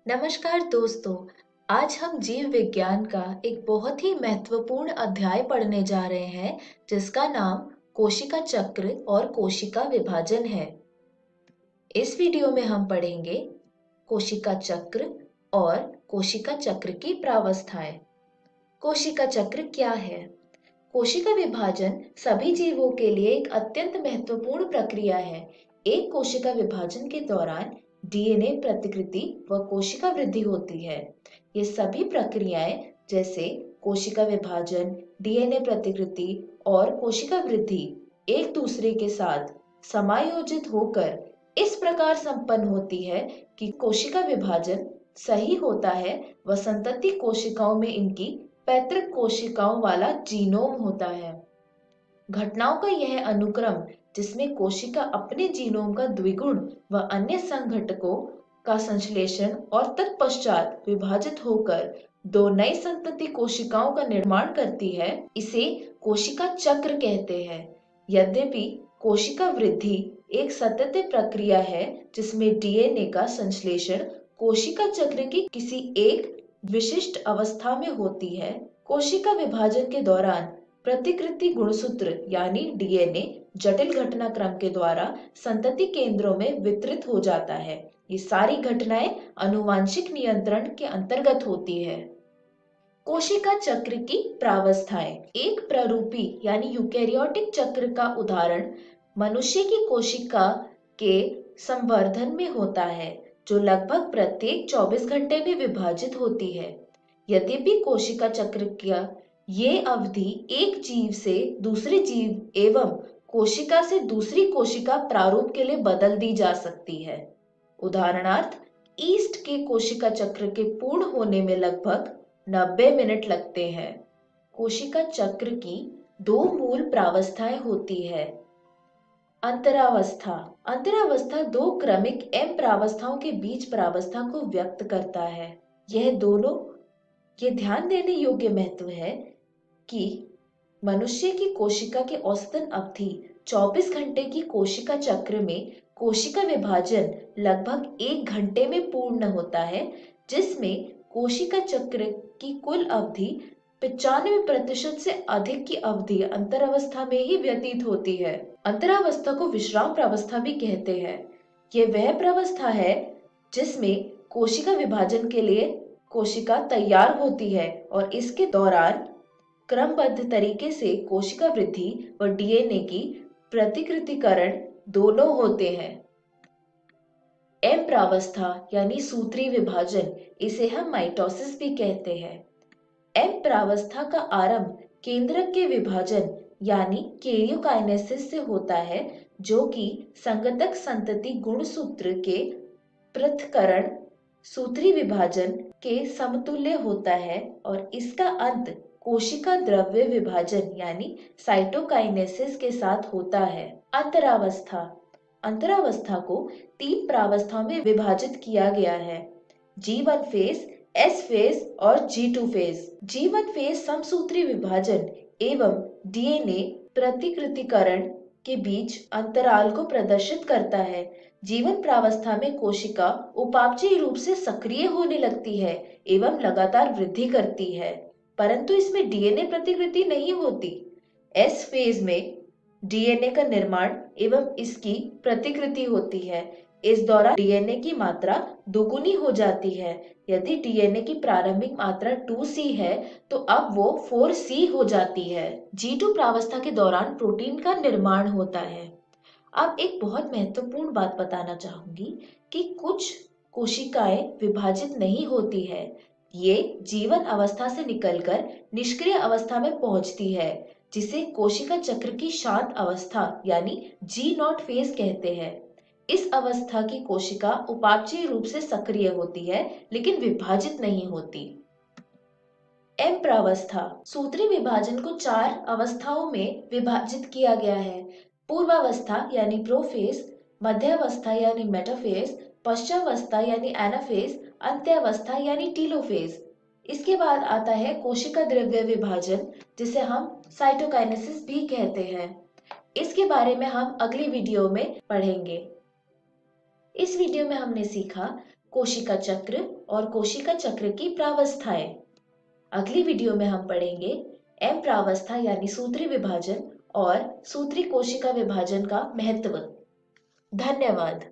नमस्कार दोस्तों। आज हम जीव विज्ञान का एक बहुत ही महत्वपूर्ण अध्याय पढ़ने जा रहे हैं जिसका नाम कोशिका चक्र और कोशिका विभाजन है। इस वीडियो में हम पढ़ेंगे कोशिका चक्र और कोशिका चक्र की प्रावस्थाएं। कोशिका चक्र क्या है? कोशिका विभाजन सभी जीवों के लिए एक अत्यंत महत्वपूर्ण प्रक्रिया है। एक कोशिका विभाजन के दौरान डीएनए प्रतिकृति व कोशिका वृद्धि होती है। ये सभी प्रक्रियाएं जैसे कोशिका विभाजन, डीएनए प्रतिकृति और कोशिका वृद्धि एक दूसरे के साथ समायोजित होकर इस प्रकार संपन्न होती है कि कोशिका विभाजन सही होता है व संतति कोशिकाओं में इनकी पैतृक कोशिकाओं वाला जीनोम होता है। घटनाओं का यह अनुक्रम जिसमें कोशिका अपने जीनोम का द्विगुण व अन्य संघटकों का संश्लेषण और तत्पश्चात विभाजित होकर दो नई संतति कोशिकाओं का निर्माण करती है, इसे कोशिका चक्र कहते हैं। यद्यपि कोशिका वृद्धि एक सतत प्रक्रिया है जिसमें डीएनए का संश्लेषण कोशिका चक्र की किसी एक विशिष्ट अवस्था में होती है। कोशिका विभाजन के दौरान प्रतिकृति गुणसूत्र यानी डीएनए जटिल घटनाक्रम के द्वारा संतति केंद्रों में वितरित हो जाता है। ये सारी घटनाएं आनुवांशिक नियंत्रण के अंतर्गत होती है। कोशिका चक्र की प्रावस्थाएं। एक प्ररूपी यानी यूकेरियोटिक चक्र का उदाहरण मनुष्य की कोशिका के संवर्धन में होता है, जो लगभग प्रत्येक 24 घंटे में विभाजित होती है। यद्यपि कोशिका चक्र का ये अवधि एक जीव से दूसरे जीव एवं कोशिका से दूसरी कोशिका प्रारूप के लिए बदल दी जा सकती है। उदाहरणार्थ, ईस्ट के कोशिका चक्र के पूर्ण होने में लगभग 90 मिनट लगते हैं। कोशिका चक्र की दो मूल प्रावस्थाएं होती है। अंतरावस्था। अंतरावस्था दो क्रमिक एम प्रावस्थाओं के बीच प्रावस्था को व्यक्त करता है। यह दोनों ये ध्यान देने योग्य महत्व है कि मनुष्य की कोशिका की औसतन अवधि 24 घंटे की कोशिका चक्र में कोशिका विभाजन लगभग 1 घंटे में पूर्ण होता है, जिसमें कोशिका चक्र की कुल अवधि 95% से अधिक की अवधि अंतरावस्था में ही व्यतीत होती है। अंतरावस्था को विश्राम प्रावस्था भी कहते हैं। यह वह प्रावस्था है जिसमें कोशिका विभाजन के लिए कोशिका तैयार होती है और इसके दौरान क्रमबद्ध तरीके से कोशिका वृद्धि व डीएनए की प्रतिकृतिकरण दोनों होते हैं। एम प्रावस्था यानी सूत्री विभाजन, इसे हम माइटोसिस भी कहते हैं। एम प्रावस्था का आरंभ केंद्रक के विभाजन यानी कैरियोकाइनेसिस से होता है, जो कि संगतक संतति गुणसूत्र के पृथक्करण सूत्री विभाजन के समतुल्य होता है और इसका अंत कोशिका द्रव्य विभाजन यानी साइटोकाइनेसिस के साथ होता है। अंतरावस्था। अंतरावस्था को 3 प्रावस्थाओं में विभाजित किया गया है: G1 फेज, S फेज और G2 फेज। G1 फेज समसूत्री विभाजन एवं डीएनए प्रतिकृतिकरण के बीच अंतराल को प्रदर्शित करता है। जीवन प्रावस्था में कोशिका उपापचयी रूप से सक्रिय होने लगती है एवं लगातार वृद्धि करती है, परंतु इसमें डीएनए प्रतिकृति नहीं होती। एस फेज में डीएनए का निर्माण एवं इसकी प्रतिकृति होती है। इस दौरान डीएनए की मात्रा दोगुनी हो जाती है। यदि डीएनए की प्रारंभिक मात्रा 2C है तो अब वो 4C हो जाती है। G2 प्रावस्था के दौरान प्रोटीन का निर्माण होता है। अब एक बहुत महत्वपूर्ण बात बताना चाहूंगी कि कुछ कोशिकाएं विभाजित नहीं होती है। ये जीवन अवस्था से निकलकर निष्क्रिय अवस्था में पहुंचती है, जिसे कोशिका चक्र की शांत अवस्था यानी G0 फेज कहते हैं। इस अवस्था की कोशिका उपापचयी रूप से सक्रिय होती है लेकिन विभाजित नहीं होती। एम प्रावस्था। सूत्री विभाजन को 4 अवस्थाओं में विभाजित किया गया है: पूर्वावस्था यानी प्रोफेज, मध्यावस्था यानी मेटाफेज, पश्चावस्था यानी एनाफेज, अंत्यावस्था यानी टीलोफेज। इसके बाद आता है कोशिका द्रव्य विभाजन, जिसे हम साइटोकाइनेसिस भी कहते हैं। इसके बारे में हम अगली वीडियो में पढ़ेंगे। इस वीडियो में हमने सीखा कोशिका चक्र और कोशिका चक्र की प्रावस्थाएं। अगली वीडियो में हम पढ़ेंगे एम प्रावस्था यानी सूत्री विभाजन और सूत्री कोशिका विभाजन का महत्व। धन्यवाद।